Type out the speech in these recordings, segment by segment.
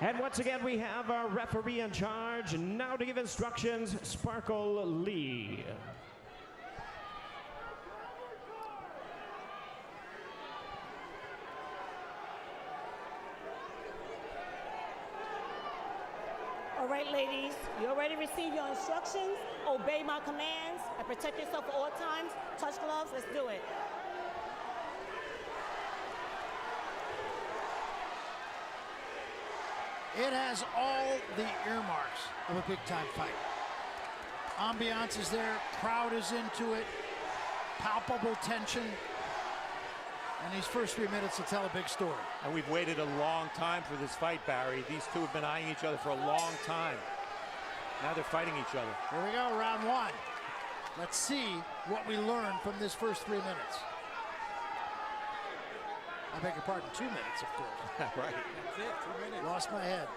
And once again, we have our referee in charge. Now to give instructions, Sparkle Lee. All right, ladies, you already received your instructions. Obey my commands and protect yourself at all times. Touch gloves, let's do it. It has all the earmarks of a big-time fight. Ambiance is there, crowd is into it, palpable tension, and these first 3 minutes will tell a big story. And we've waited a long time for this fight, Barry. These two have been eyeing each other for a long time. Now they're fighting each other. Here we go, round one. Let's see what we learn from this first 3 minutes. I beg your pardon, 2 minutes, of course. Right. That's it, 2 minutes. Lost my head.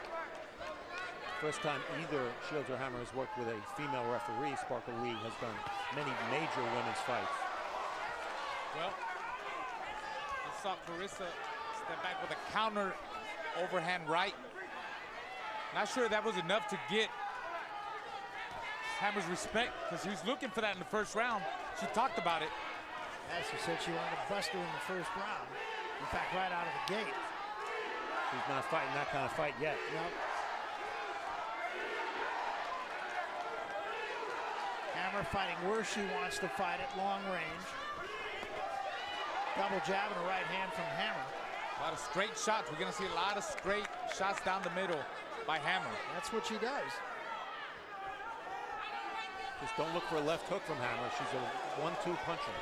First time either Shields or Hammer has worked with a female referee. Sparkle Lee has done many major women's fights. Well, we saw Claressa step back with a counter overhand right. Not sure that was enough to get Hammer's respect, because he was looking for that in the first round. She talked about it. As she said, she wanted to bust her in the first round. In fact, right out of the gate. She's not fighting that kind of fight yet. Nope. Hammer fighting where she wants to fight at long range. Double jab and a right hand from Hammer. A lot of straight shots. We're going to see a lot of straight shots down the middle by Hammer. That's what she does. Just don't look for a left hook from Hammer. She's a 1-2 puncher.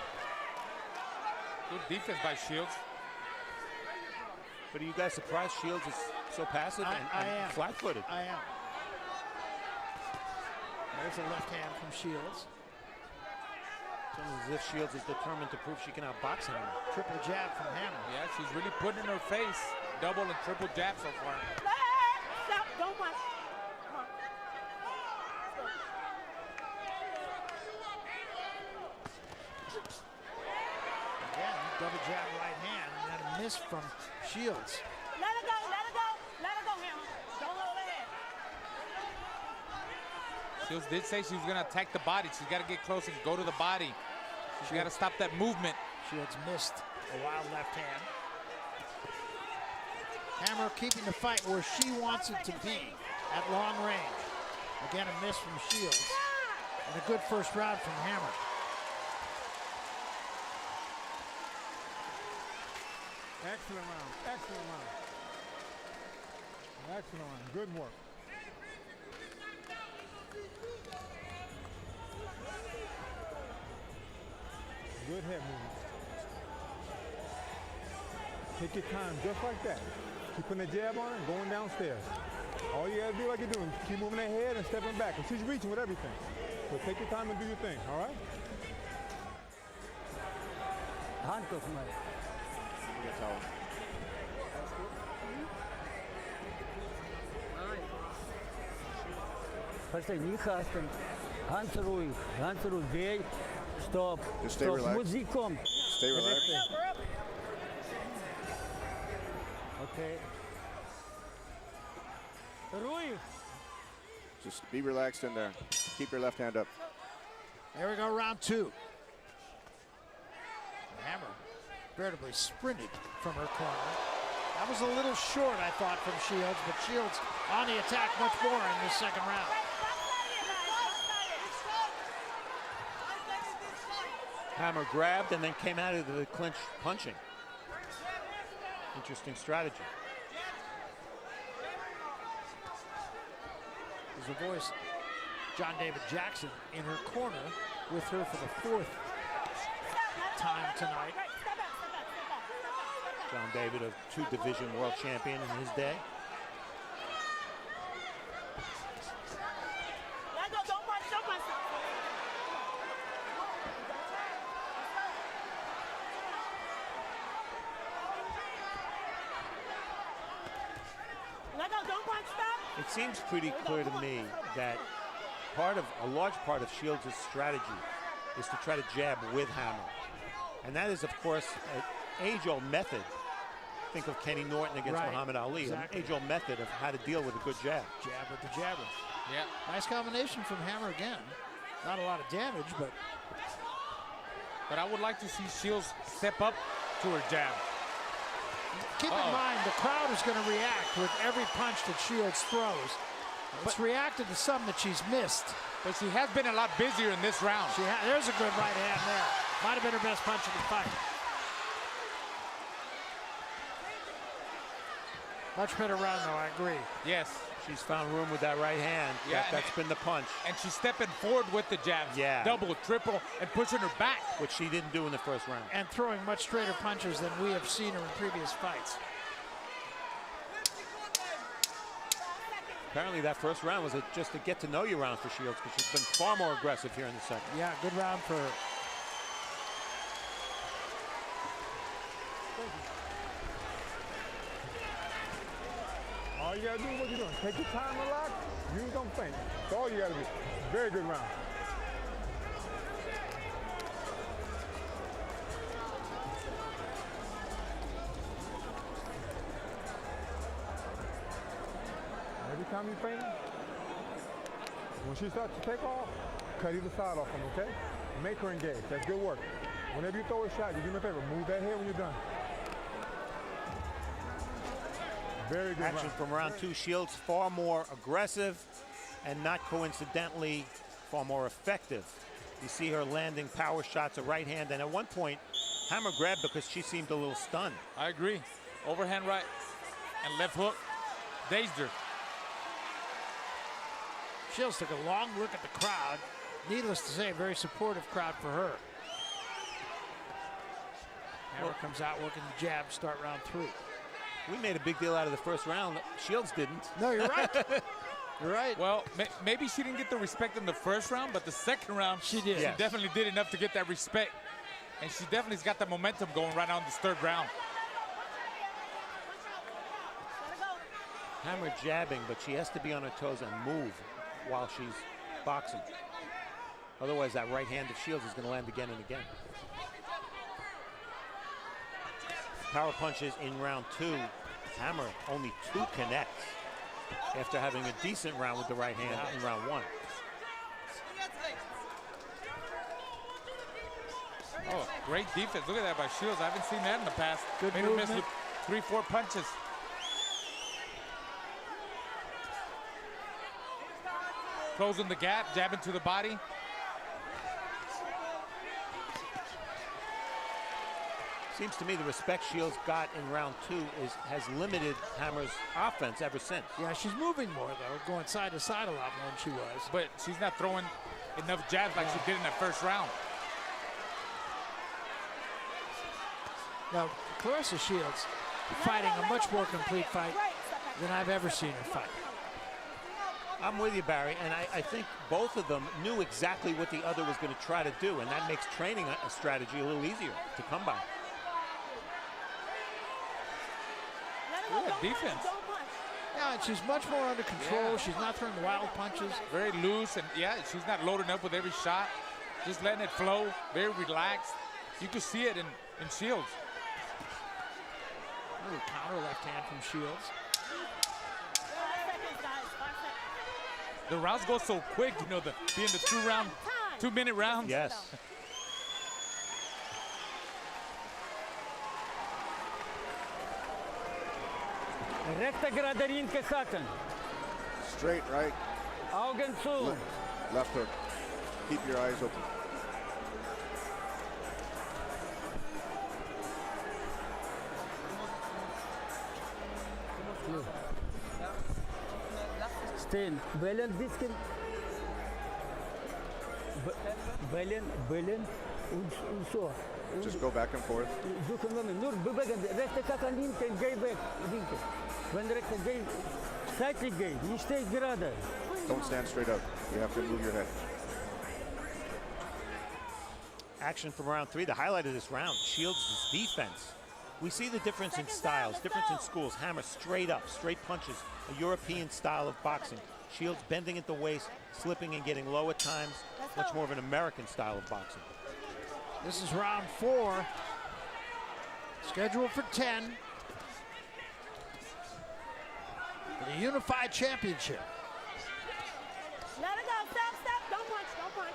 Good defense by Shields. But are you guys surprised Shields is so passive and flat-footed? I am. There's a left hand from Shields. It's almost as if Shields is determined to prove she can outbox Hammer. Triple jab from Hammer. Yeah, she's really putting in her face double and triple jab so far. Stop, don't punch. Come on. Again, double jab right hand, and then a miss from Shields. Let her go, let her go, let her go, Hammer. Don't hold her head. Shields did say she was going to attack the body. She's got to get close and go to the body. She's got to stop that movement. Shields missed a wild left hand. Hammer keeping the fight where she wants it to be, at long range. Again, a miss from Shields. And a good first round from Hammer. Excellent round, excellent round. Excellent round, good work. Good head movement. Take your time, just like that. Keep putting the jab on and going downstairs. All you gotta do like you're doing, keep moving that head and stepping back. And she's reaching with everything. So take your time and do your thing, all right? Handcuff me. Verstehe, nicht hasten. Ganz ruhig, weh. Stop. Just stay Stop. relaxed. Musik kommt. Stay relaxed. Okay. Ruhig. Just be relaxed in there. Keep your left hand up. There we go, round two. Hammer veritably sprinted from her corner. That was a little short, I thought, from Shields, but Shields on the attack much more in this second round. Hammer grabbed and then came out of the clinch punching. Interesting strategy. There's the voice, John David Jackson, in her corner with her for the fourth time tonight. John David, a two-division world champion in his day. Let go, don't punch, don't punch. Let go, don't punch, stop. It seems pretty clear to me that a large part of Shields' strategy is to try to jab with Hammer. And that is, of course, an age-old method think of Kenny Norton against Muhammad Ali. Exactly. An age-old method of how to deal with a good jab. Jab with the jabber. Yeah. Nice combination from Hammer again. Not a lot of damage, but I would like to see Shields step up to her jab. keep in mind the crowd is going to react with every punch that Shields throws. It's reacted to some that she's missed. But she has been a lot busier in this round. There's a good right hand there. Might have been her best punch of the fight. Much better round, though, I agree. Yes. She's found room with that right hand. Yeah, that's been the punch. And she's stepping forward with the jabs. Yeah. Double, triple, and pushing her back. Which she didn't do in the first round. And throwing much straighter punches than we have seen her in previous fights. Apparently that first round was just a get-to-know-you round for Shields, because she's been far more aggressive here in the second. Yeah, good round for her. All you gotta do is what you're doing. Take your time, relax. You don't think. That's all you gotta do. Very good round. Every time you feint, when she starts to take off, cut either side off them, okay? Make her engage. That's good work. Whenever you throw a shot, you do me a favor. Move that head when you're done. Very good action round. from round two. Shields far more aggressive and not coincidentally far more effective. You see her landing power shots, a right hand, and at one point Hammer grabbed because she seemed a little stunned. I agree. Overhand right and left hook dazed her. Shields took a long look at the crowd. Needless to say, a very supportive crowd for her. Hammer comes out working the jab, start round three. We made a big deal out of the first round. Shields didn't. No, you're right. You're right. Well, maybe she didn't get the respect in the first round, but the second round, she did. She definitely did enough to get that respect. And she definitely's got the momentum going right now in this third round. Hammer jabbing, but she has to be on her toes and move while she's boxing. Otherwise, that right hand of Shields is going to land again and again. Power punches in round two. Hammer only 2 connects after having a decent round with the right hand in round one. Oh, great defense. Look at that by Shields. I haven't seen that in the past. Good Made her miss movement. with 3-4 punches. Closing the gap, jabbing to the body. Seems to me the respect Shields got in round two has limited Hammer's offense ever since. Yeah, she's moving more, though, going side to side a lot more than she was. But she's not throwing enough jabs like she did in that first round. Now, Claressa Shields fighting a much more complete fight than I've ever seen her fight. I'm with you, Barry, and I think both of them knew exactly what the other was going to try to do, and that makes training a strategy a little easier to come by. Look at defense. Yeah, and she's much more under control. Yeah. She's not throwing wild punches. Very loose, and yeah, she's not loading up with every shot. Just letting it flow, very relaxed. You could see it in Shields. Little counter left hand from Shields. The rounds go so quick, you know, being the 2-minute rounds. Yes. Rechte gerade linke Straight right, Augen zu. left hook. Keep your eyes open. Stehen. Bellen bisschen. Bellen und so. Just go back and forth. Suchen wir nur bewegen. Rechte Kacke linke, geh weg. Linke. Wenn rechte geh, seitlich geh. Nicht steh gerade. Don't stand straight up. You have to move your head. Action from round three. The highlight of this round, Shields' defense. We see the difference in styles, difference in schools. Hammer straight up, straight punches, a European style of boxing. Shields bending at the waist, slipping and getting low at times. Much more of an American style of boxing. This is round 4. Scheduled for 10. for the unified championship. Let it go. Stop. Don't punch.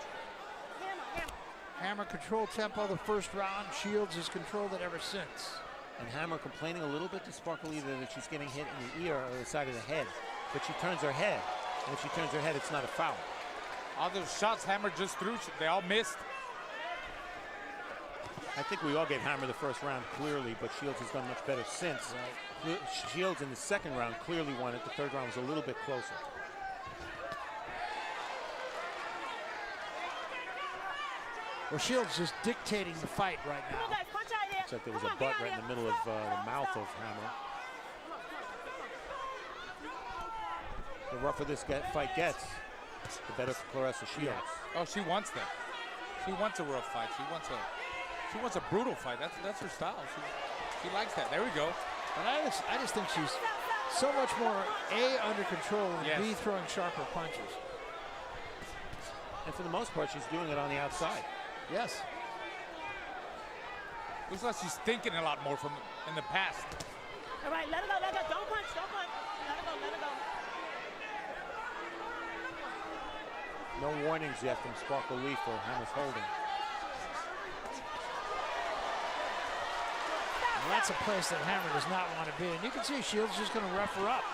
Hammer. Hammer controlled tempo the first round. Shields has controlled it ever since. And Hammer complaining a little bit to Sparkle either that she's getting hit in the ear or the side of the head. But she turns her head. And if she turns her head, it's not a foul. All those shots Hammer just threw, they all missed. I think we all gave Hammer the first round clearly, but Shields has done much better since. Shields in the second round clearly won it. The third round was a little bit closer. Well, Shields just dictating the fight right Come on, now. guys. Punch out here. Looks like there was a butt right in the middle of the mouth of Hammer. The rougher this fight gets, the better for Claressa Shields. Oh, she wants that. She wants a rough fight. She wants a brutal fight. That's her style. She likes that. There we go. But I just think she's so much more A, under control, and B, throwing sharper punches. And for the most part, she's doing it on the outside. Yes. Looks like she's thinking a lot more from in the past. All right, let it go. Don't punch. Let it go. No warnings yet from Sparkle Lee for Hammer's holding. Well, that's a place that Hammer does not want to be. And you can see Shields just going to rough her up.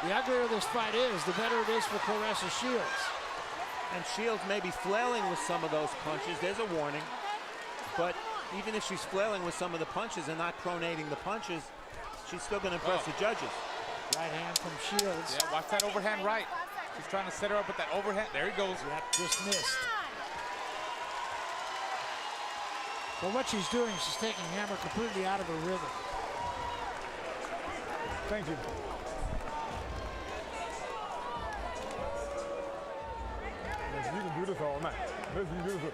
The uglier this fight is, the better it is for Claressa Shields. And Shields may be flailing with some of those punches. There's a warning. But even if she's flailing with some of the punches and not pronating the punches, she's still going to impress the judges. Right hand from Shields. Yeah, watch that overhand right. She's trying to set her up with that overhand. There he goes. Yep, just missed. Well, what she's doing, she's taking Hammer completely out of her rhythm. Thank you. Listen, you can do this all night. Listen, you do this.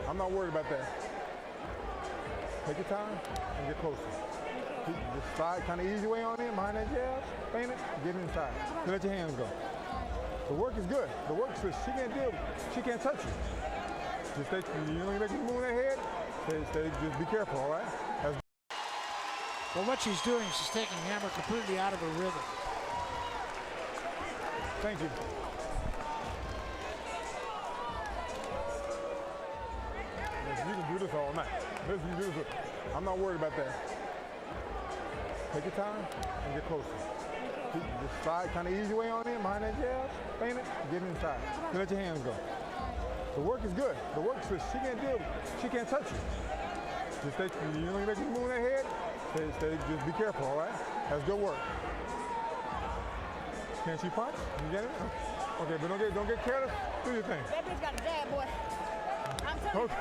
I'm not worried about that. Take your time and get closer. Just slide kind of easy way on in behind that jab, feint it, get inside. Then let your hands go. The work is good. The work is good. She can't deal with it. She can't touch you. Just stay, you know, you make you move that head, just be careful, all right? Well, what she's doing, she's taking Hammer completely out of her rhythm. Thank you. Listen, you can do this all night. Listen, you do this. I'm not worried about that. Take your time and get closer. Just slide kind of easy way on in behind that jab, feint it, get inside. Then let your hands go. The work is good. The work is good. She can't deal with it. She can't touch you. Just stay, you know, you make you move that head, just be careful, all right? That's good work. Can she punch? You get it? Okay, but don't get careless. Do your thing. That bitch got a jab, boy. I'm telling you.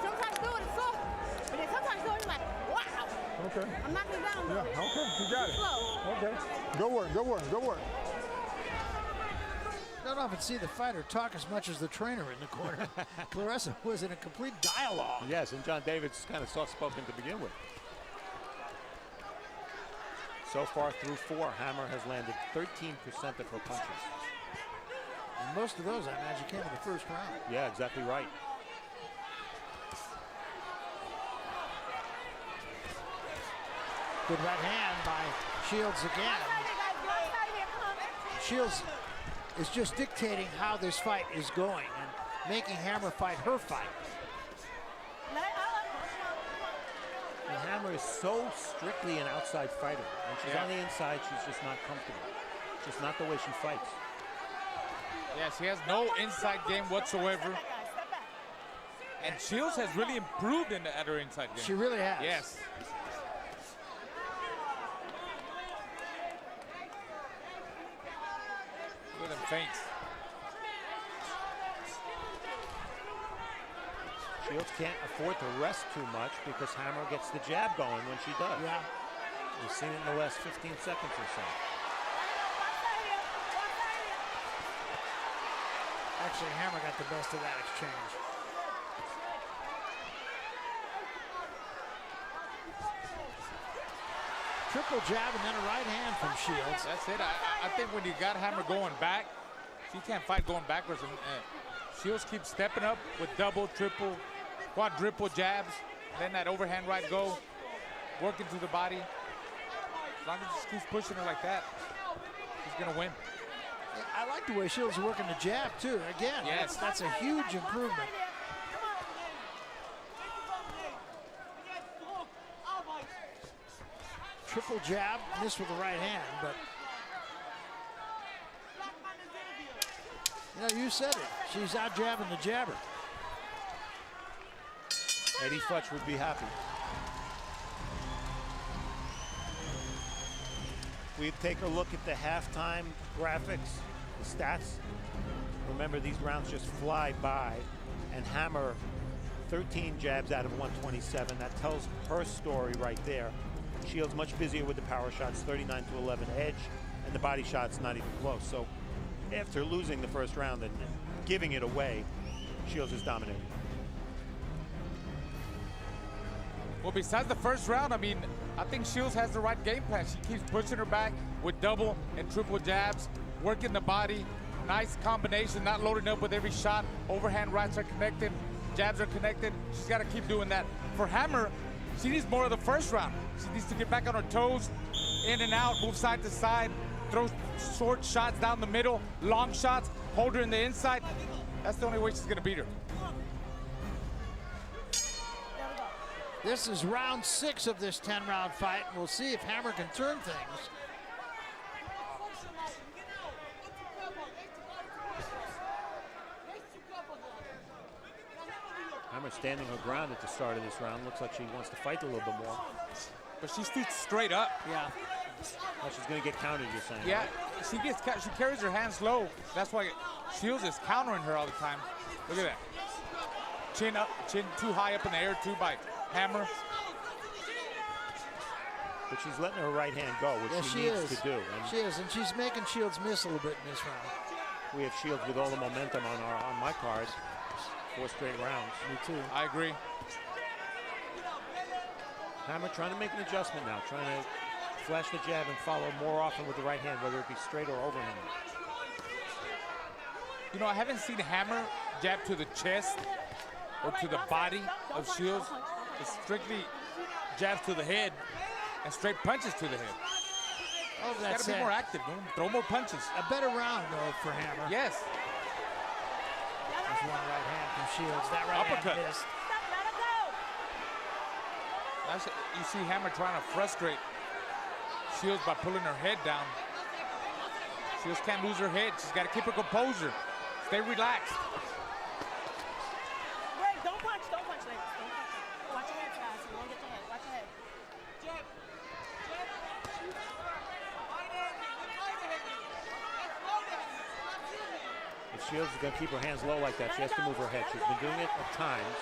Sometimes do it, it's soft. But then sometimes do it, it's like, wow. Okay. I'm knocking it down, though. Yeah, okay, you got it. Slow. Okay. Good work. I don't often see the fighter talk as much as the trainer in the corner. Claressa was in a complete dialogue. Yes, and John David's kind of soft-spoken to begin with. So far through 4, Hammer has landed 13% of her punches. And most of those, I imagine, came in the first round. Yeah, exactly right. Good right hand by Shields again. Shields is just dictating how this fight is going and making Hammer fight her fight. And Hammer is so strictly an outside fighter. When she's on the inside, she's just not comfortable. Just not the way she fights. Yeah, she has no inside game whatsoever. And Shields has really improved at her inside game. She really has. Yes. Look at them feints. Shields can't afford to rest too much because Hammer gets the jab going when she does. Yeah. We've seen it in the last 15 seconds or so. Actually, Hammer got the best of that exchange. Triple jab and then a right hand from Shields. That's it. I think when you got Hammer going back, she can't fight going backwards. And Shields keeps stepping up with double, triple, quadruple jabs. Then that overhand right go, working through the body. As long as she keeps pushing her like that, she's going to win. I like the way Shields is working the jab, too. Again, Yes. that's a huge improvement. Triple jab, missed with the right hand, but you know, you said it. She's out jabbing the jabber. Eddie Futch would be happy. We take a look at the halftime graphics, the stats. Remember, these rounds just fly by, and Hammer 13 jabs out of 127. That tells her story right there. Shields much busier with the power shots, 39-11 edge, and the body shots not even close. So after losing the first round and giving it away, Shields is dominating. Well, besides the first round, I mean, I think Shields has the right game plan. She keeps pushing her back with double and triple jabs, working the body. Nice combination, not loading up with every shot. Overhand rights are connected, jabs are connected. She's got to keep doing that. For Hammer, she needs more of the first round. She needs to get back on her toes, in and out, move side to side, throw short shots down the middle, long shots, hold her in the inside. That's the only way she's going to beat her. This is round 6 of this 10-round fight. We'll see if Hammer can turn things. Hammer standing her ground at the start of this round. Looks like she wants to fight a little bit more. But she's straight up. Yeah. Well, she's going to get countered, you're saying. Yeah, right? she carries her hands low. That's why Shields is countering her all the time. Look at that. Chin up, chin too high up in the air too by Hammer. But she's letting her right hand go, which she needs to do. And she is, and she's making Shields miss a little bit in this round. we have Shields with all the momentum on my card. 4 straight rounds. Me too. I agree. Hammer trying to make an adjustment now, trying to flash the jab and follow more often with the right hand, whether it be straight or overhand. You know, I haven't seen Hammer jab to the chest or to the body of Shields. It's strictly jabs to the head and straight punches to the head. Oh, that's got to be more active, man. Throw more punches. A better round, though, for Hammer. Yes. There's one right hand from Shields. That right Uppercut. hand missed. You see Hammer trying to frustrate Shields by pulling her head down. Shields can't lose her head. She's got to keep her composure. Stay relaxed. Wait, don't punch, ladies. Don't punch. Watch your head, guys. You won't get your head. Watch your head. If Shields is going to keep her hands low like that, she has to move her head. She's been doing it at times.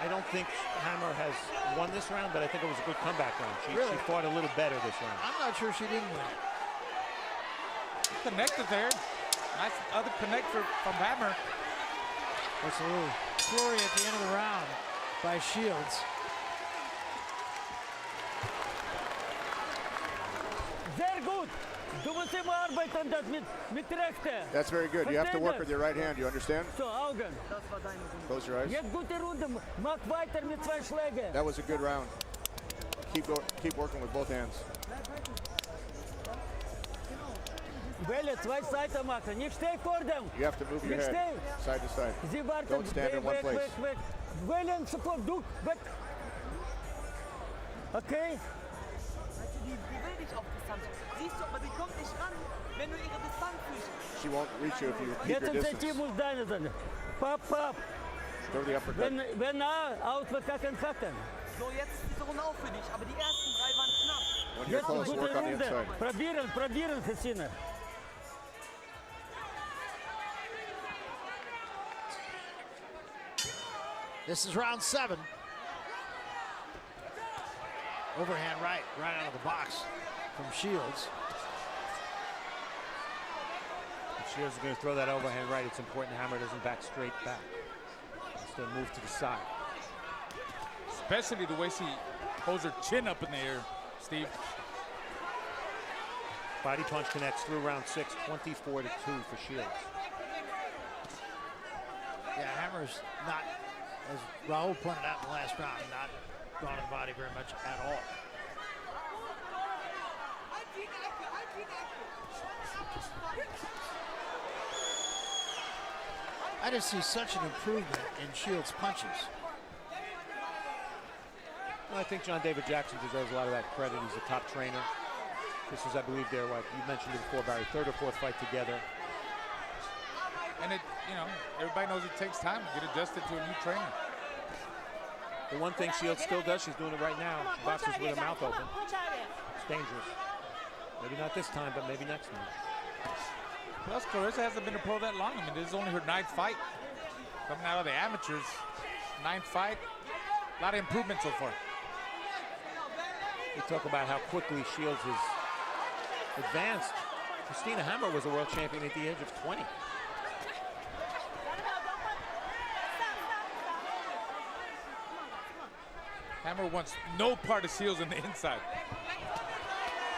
I don't think Hammer has won this round, but I think it was a good comeback round. She fought a little better this round. I'm not sure she didn't win. Connected there. Nice other connect from Hammer. There's a little flurry at the end of the round by Shields. Sehr gut. Du musst immer arbeiten das mit rechter. That's very good. You have to work with your right hand. You understand? So, Augen. Close your eyes. Jetzt gute Runde. Mach weiter mit 2 Schlägen. That was a good round. Keep working with both hands. Welle, 2 Seiten machen. Nicht steh vor dem. You have to move your Nicht head steh. side to side. Sie warten. Don't stand in one place. Weg. Wellen, sofort, du, weg. Okay. Die will dich auf Distanz. Siehst du, aber die kommt nicht ran, wenn du ihre Distanz nicht. She won't reach you if you keep Jetzt your unser Team distance. muss deine sein. Pap. Throw the uppercut. Wenn ausbekacken. So, jetzt ist diese Runde auch für dich, aber die ersten 3 waren knapp. When you're close, work on the inside. Probieren, Christina. This is round 7. Overhand right out of the box from Shields. If Shields is going to throw that overhand right, it's important Hammer doesn't back straight back. Instead, move to the side. Especially the way she holds her chin up in the air, Steve. Body punch connects through round 6, 24-2 for Shields. Yeah, Hammer's not, as Raul pointed out in the last round, not gone in body very much at all. I just see such an improvement in Shields' punches. Well, I think John David Jackson deserves a lot of that credit. He's a top trainer. This is, I believe, their, what you mentioned it before, Barry, third or fourth fight together. And it, you know, everybody knows it takes time to get adjusted to a new trainer. The one thing Shields still does, she's doing it right now. She boxes with her mouth open. It's dangerous. Maybe not this time, but maybe next time. Plus, Claressa hasn't been a pro that long. I mean, this is only her 9th fight. Coming out of the amateurs, 9th fight. A lot of improvement so far. We talk about how quickly Shields has advanced. Christina Hammer was a world champion at the age of 20. Hammer wants no part of Shields on the inside.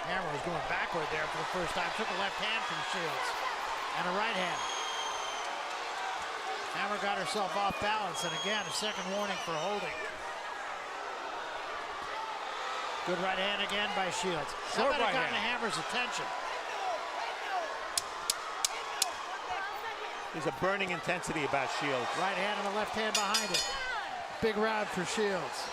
Hammer was going backward there for the first time. Took a left hand from Shields and a right hand. Hammer got herself off balance, and again, a second warning for holding. Good right hand again by Shields. That might have gotten Hammer's attention. There's a burning intensity about Shields. Right hand and a left hand behind it. Big round for Shields.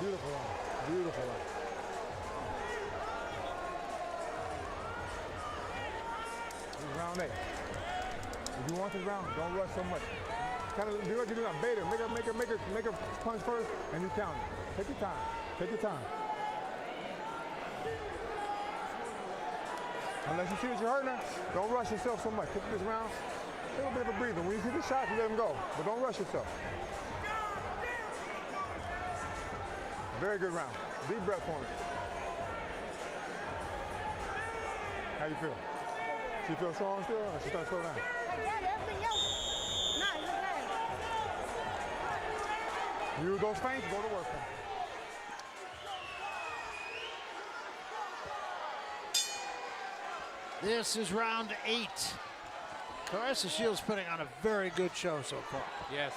Beautiful round. Beautiful round. This is round 8. If you want this round, don't rush so much. Kind of do what you do now. Bait her. Make her punch first, and you count it. Take your time. Take your time. Unless you see that you're hurting her, don't rush yourself so much. Take this round. Take a bit of a breather. When you see the shot, you let him go. But don't rush yourself. Very good round. Deep breath for me. How you feel? She feels strong still, or she's starting to slow down? Use those feints, go to work. This is round 8. Claressa Shields putting on a very good show so far. Yes.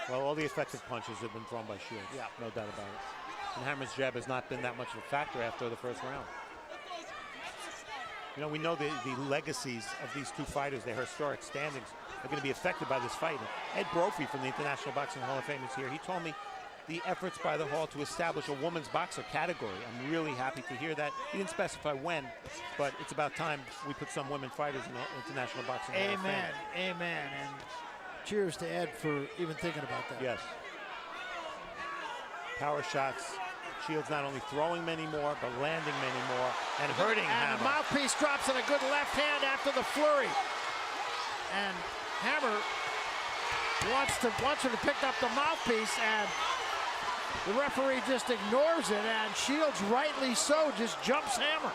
Well, all the effective punches have been thrown by Shields. Yeah. No doubt about it. And Hammer's jab has not been that much of a factor after the first round. You know, we know the legacies of these two fighters, their historic standings, are going to be affected by this fight. Ed Brophy from the International Boxing Hall of Fame is here. He told me the efforts by the Hall to establish a women's boxer category. I'm really happy to hear that. He didn't specify when, but it's about time we put some women fighters in the International Boxing Hall of Fame. Amen, amen. And cheers to Ed for even thinking about that. Yes. Power shots. Shields not only throwing many more, but landing many more and hurting Hammer. And the mouthpiece drops in a good left hand after the flurry. And Hammer wants her to pick up the mouthpiece, and the referee just ignores it, and Shields, rightly so, just jumps Hammer.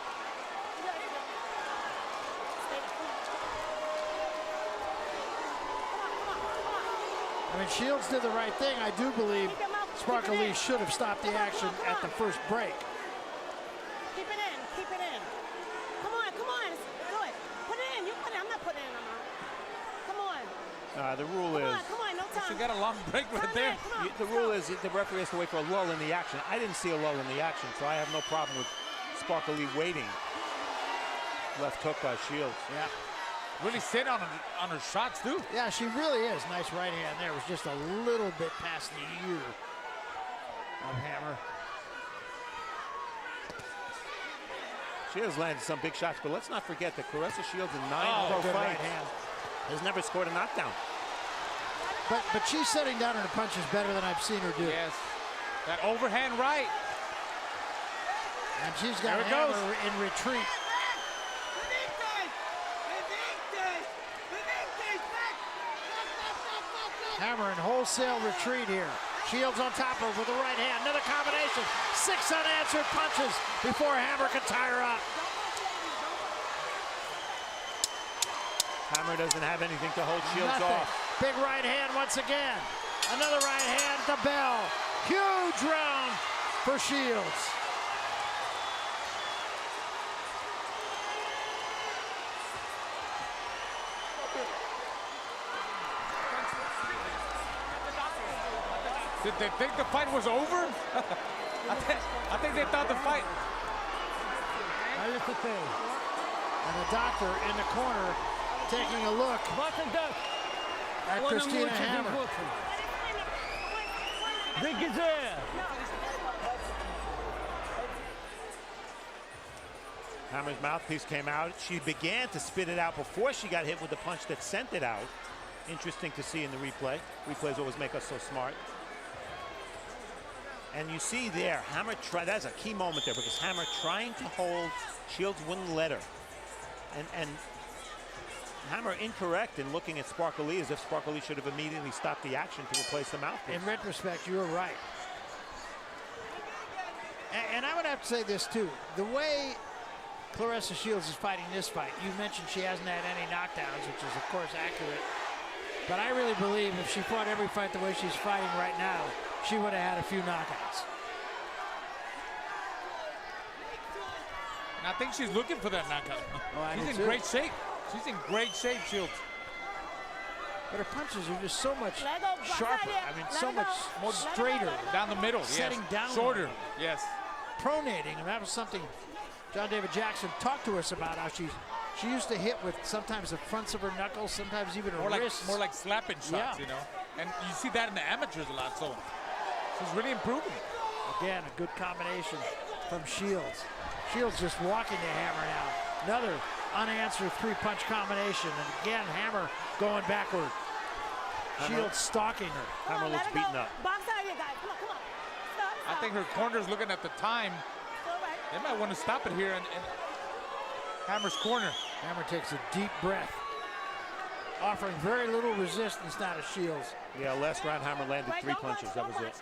I mean, Shields did the right thing. I do believe Sparkle Lee should have stopped the action at the first break. Keep it in, keep it in. Come on, do it. Put it in, you put it in. I'm not putting it in, come on. The rule is... Come on, no time. She got a long break right there. The rule is the referee has to wait for a lull in the action. I didn't see a lull in the action, so I have no problem with Sparkle Lee waiting. Left hook by Shields. Yeah. Really sit on her shots, too. Yeah, she really is. Nice right hand there. It was just a little bit past the ear of Hammer. She has landed some big shots, but let's not forget that Claressa Shields in 9 pro good fights right hand. has never scored a knockdown. But she's setting down her punches better than I've seen her do. Yes. That overhand right. And she's got Hammer in retreat. Hammer in wholesale retreat here. Shields on top of her with the right hand. Another combination. 6 unanswered punches before Hammer can tie her up. Hammer doesn't have anything to hold Shields Nothing. off. Big right hand once again. Another right hand at the bell. Huge round for Shields. Did they think the fight was over? I think they thought the fight. And the doctor in the corner taking a look at Christina Hammer. Hammer's mouthpiece came out. She began to spit it out before she got hit with the punch that sent it out. Interesting to see in the replay. Replays always make us so smart. And you see there, Hammer that's a key moment there because Hammer trying to hold, Shields wouldn't let her. And Hammer incorrect in looking at Sparkle Lee as if Sparkle Lee should have immediately stopped the action to replace the mouthpiece. In retrospect, you were right. And I would have to say this too. The way Claressa Shields is fighting this fight, you mentioned she hasn't had any knockdowns, which is of course accurate. But I really believe if she fought every fight the way she's fighting right now, she would have had a few knockouts. And I think she's looking for that knockout. Oh, she's in great shape. She's in great shape, Shields. But her punches are just so much sharper. I mean, so much more straighter. Down the middle, Setting down. Shorter, yes. Pronating, and that was something John David Jackson talked to us about, how she used to hit with sometimes the fronts of her knuckles, sometimes even her wrists. More like slapping shots, you know. And you see that in the amateurs a lot, so she's really improving. Again, a good combination from Shields. Shields just walking to Hammer now. Another unanswered three-punch combination, and again, Hammer going backward. Shields stalking her. Hammer looks beaten up. Box out of here, guys. Come on, come on. Stop, I think her corner's looking at the time. They might want to stop it here in Hammer's corner. Hammer takes a deep breath, offering very little resistance now to Shields. Yeah, last round Hammer landed 3 punches. That was it.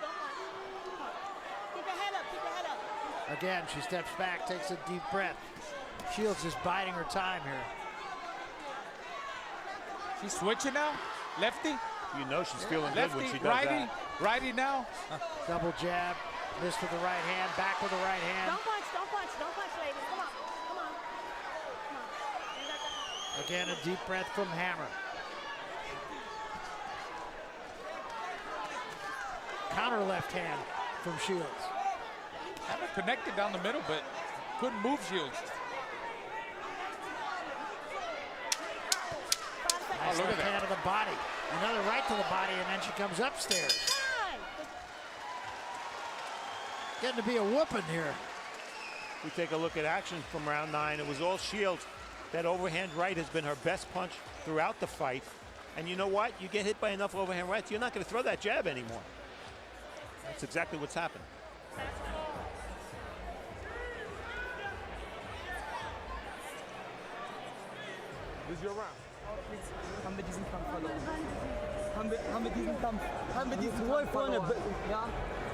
Keep your head up, keep your head up. Again, she steps back, takes a deep breath. Shields is biding her time here. She's switching now? Lefty? You know she's feeling Lefty, good when she does righty, that. righty now. Double jab, missed with the right hand, back with the right hand. Don't punch, ladies. Come on, come on. Come on. Again, a deep breath from Hammer. Counter left hand from Shields. Hammer connected down the middle, but couldn't move Shields. Nice look at left that. hand to the body. Another right to the body, and then she comes upstairs. Getting to be a whooping here. We take a look at action from round 9. It was all Shields. That overhand right has been her best punch throughout the fight. And you know what? You get hit by enough overhand rights, you're not going to throw that jab anymore. That's exactly what's happened. This is your round. Haben wir diesen Kampf verloren. Haben wir diesen Kampf. Haben wir diesen Kampf verloren. Ja?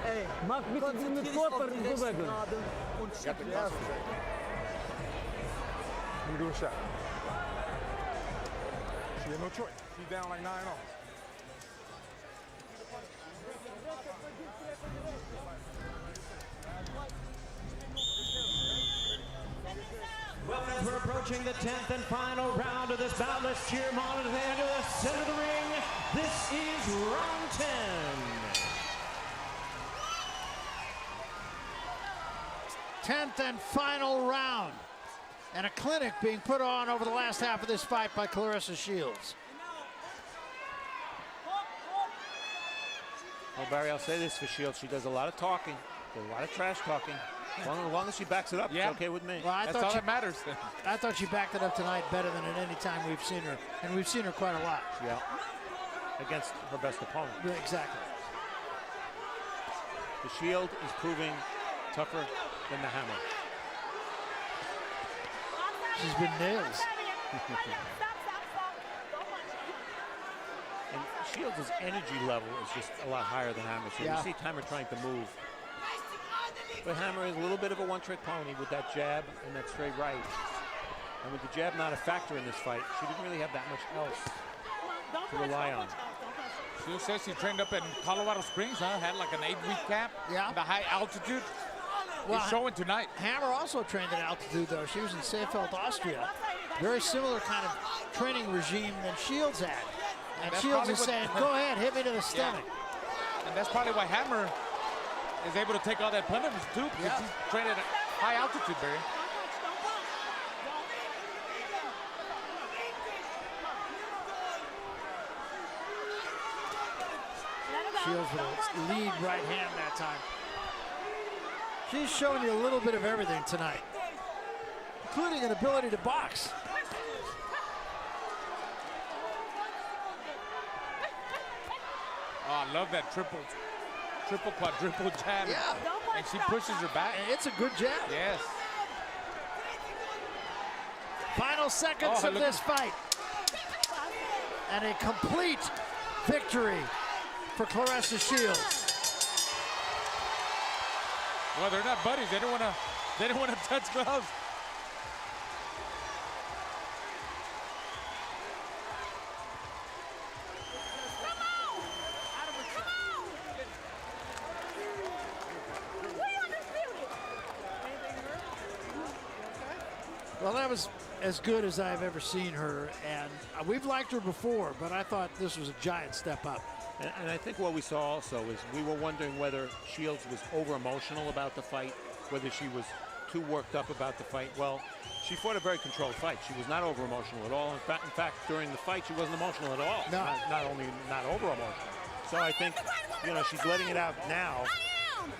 Ey, Mach bitte konzentrier mit dich auf Körper die und rechten Bewegen. gerade und schieb die Arme. Let me do a shot. She had no choice. She's down like 9-0. Well, as we're approaching the 10th and final round of this bout, let's cheer them on to the end of the center of the ring. This is round 10. Tenth and final round. And a clinic being put on over the last half of this fight by Claressa Shields. Well, Barry, I'll say this for Shields. She does a lot of talking, a lot of trash talking. As long as she backs it up, it's okay with me. Well, That's all that matters. I thought she backed it up tonight better than at any time we've seen her. And we've seen her quite a lot. Yeah. Against her best opponent. Yeah, exactly. The Shield is proving tougher than the Hammer. She's been nails. And Shields' energy level is just a lot higher than Hammer. So Yeah. you see Hammer trying to move. But Hammer is a little bit of a one-trick pony with that jab and that straight right. And with the jab not a factor in this fight, she didn't really have that much else to rely on. She says she trained up in Colorado Springs, huh? Had like an 8-week camp. Yeah. The high altitude. Well, He's showing tonight. Hammer also trained at altitude, though. She was in Seefeld, Austria. Very similar kind of training regime than Shields had. And That's Shields probably is what- saying, go ahead, hit me to the stomach. And that's probably why Hammer is able to take all that punishment too, because he's trained at a high altitude, Barry. Shields with a lead right hand that time. She's showing you a little bit of everything tonight, including an ability to box. Oh, I love that triple, quadruple jab. Yeah. And she pushes her back. It's a good jab. Yes. Final seconds of this fight. And a complete victory for Claressa Shields. Well, they're not buddies. They don't want to touch gloves. Well, that was as good as I've ever seen her, and we've liked her before, but I thought this was a giant step up. And I think what we saw also is we were wondering whether Shields was over-emotional about the fight, whether she was too worked up about the fight. Well, she fought a very controlled fight. She was not over-emotional at all. In fact, during the fight, she wasn't emotional at all. No. Not only not over-emotional. So I think, you know, she's letting it out now.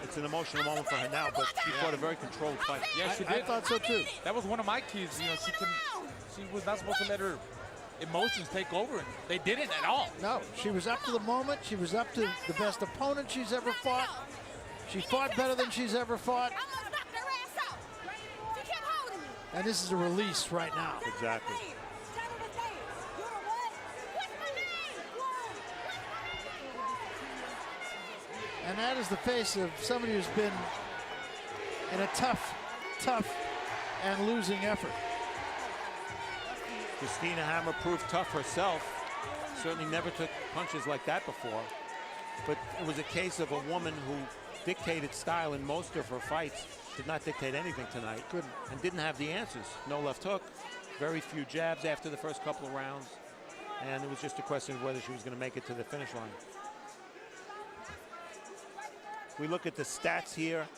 It's an emotional moment for her now, but she fought a very controlled fight. Yeah, she did. I thought so too. That was one of my keys. You know, she was not supposed to let her emotions take over, and they didn't at all. No, she was up to the moment. She was up to the best opponent she's ever fought. She fought better than she's ever fought. And this is a release right now. Exactly. And that is the face of somebody who's been in a tough and losing effort. Christina Hammer proved tough herself. Certainly never took punches like that before. But it was a case of a woman who dictated style in most of her fights, did not dictate anything tonight. Couldn't. And didn't have the answers. No left hook, very few jabs after the first couple of rounds. And it was just a question of whether she was going to make it to the finish line. We look at the stats here.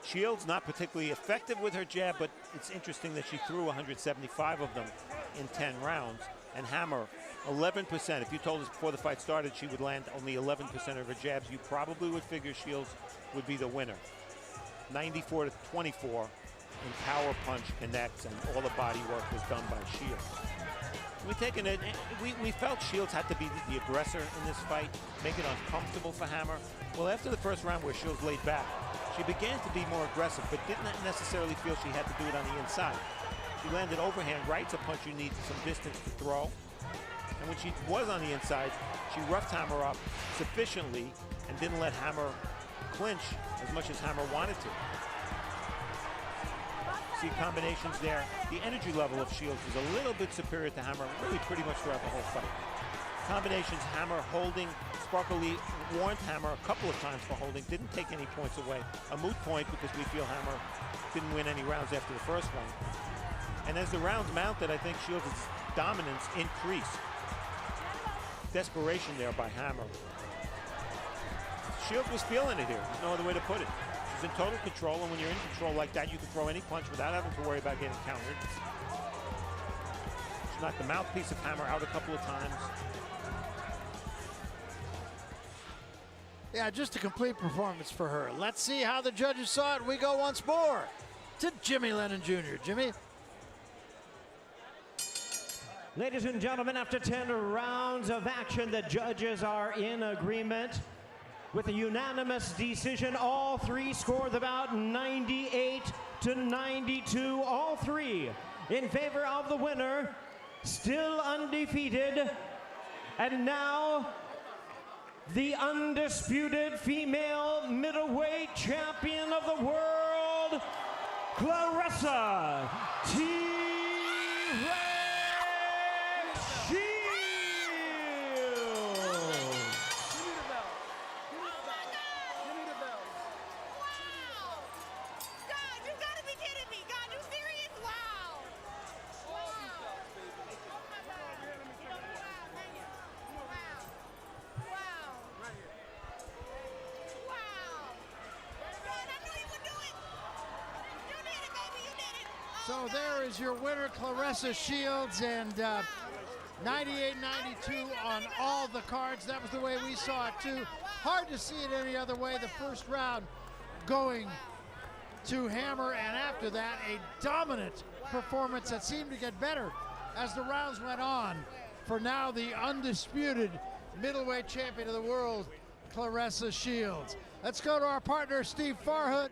Shields not particularly effective with her jab, but it's interesting that she threw 175 of them in 10 rounds. And Hammer, 11%. If you told us before the fight started she would land only 11% of her jabs, you probably would figure Shields would be the winner. 94 to 24 in power punch connects, and all the body work was done by Shields. We felt Shields had to be the aggressor in this fight, make it uncomfortable for Hammer. Well, after the first round where Shields laid back, she began to be more aggressive, but didn't necessarily feel she had to do it on the inside. She landed overhand rights, a punch you need some distance to throw. And when she was on the inside, she roughed Hammer up sufficiently and didn't let Hammer clinch as much as Hammer wanted to. See combinations there. The energy level of Shields was a little bit superior to Hammer, really pretty much throughout the whole fight. Combinations, Hammer holding. Sparkle warned Hammer a couple of times for holding, didn't take any points away. A moot point because we feel Hammer didn't win any rounds after the first one. And as the rounds mounted, I think Shields' dominance increased. Desperation there by Hammer. Shields was feeling it here. There's no other way to put it. She's in total control, and when you're in control like that, you can throw any punch without having to worry about getting countered. She knocked the mouthpiece of Hammer out a couple of times. Yeah, just a complete performance for her. Let's see how the judges saw it. We go once more to Jimmy Lennon Jr. Jimmy. Ladies and gentlemen, after 10 rounds of action, the judges are in agreement with a unanimous decision. All three scored about 98 to 92. All three in favor of the winner, still undefeated, and now the undisputed female middleweight champion of the world, Claressa T-Rex Shields. So there is your winner, Claressa Shields, and 98-92 on all the cards. That was the way we saw it too. Hard to see it any other way. The first round going to Hammer, and after that, a dominant performance that seemed to get better as the rounds went on. For now, the undisputed middleweight champion of the world, Claressa Shields. Let's go to our partner, Steve Farhood.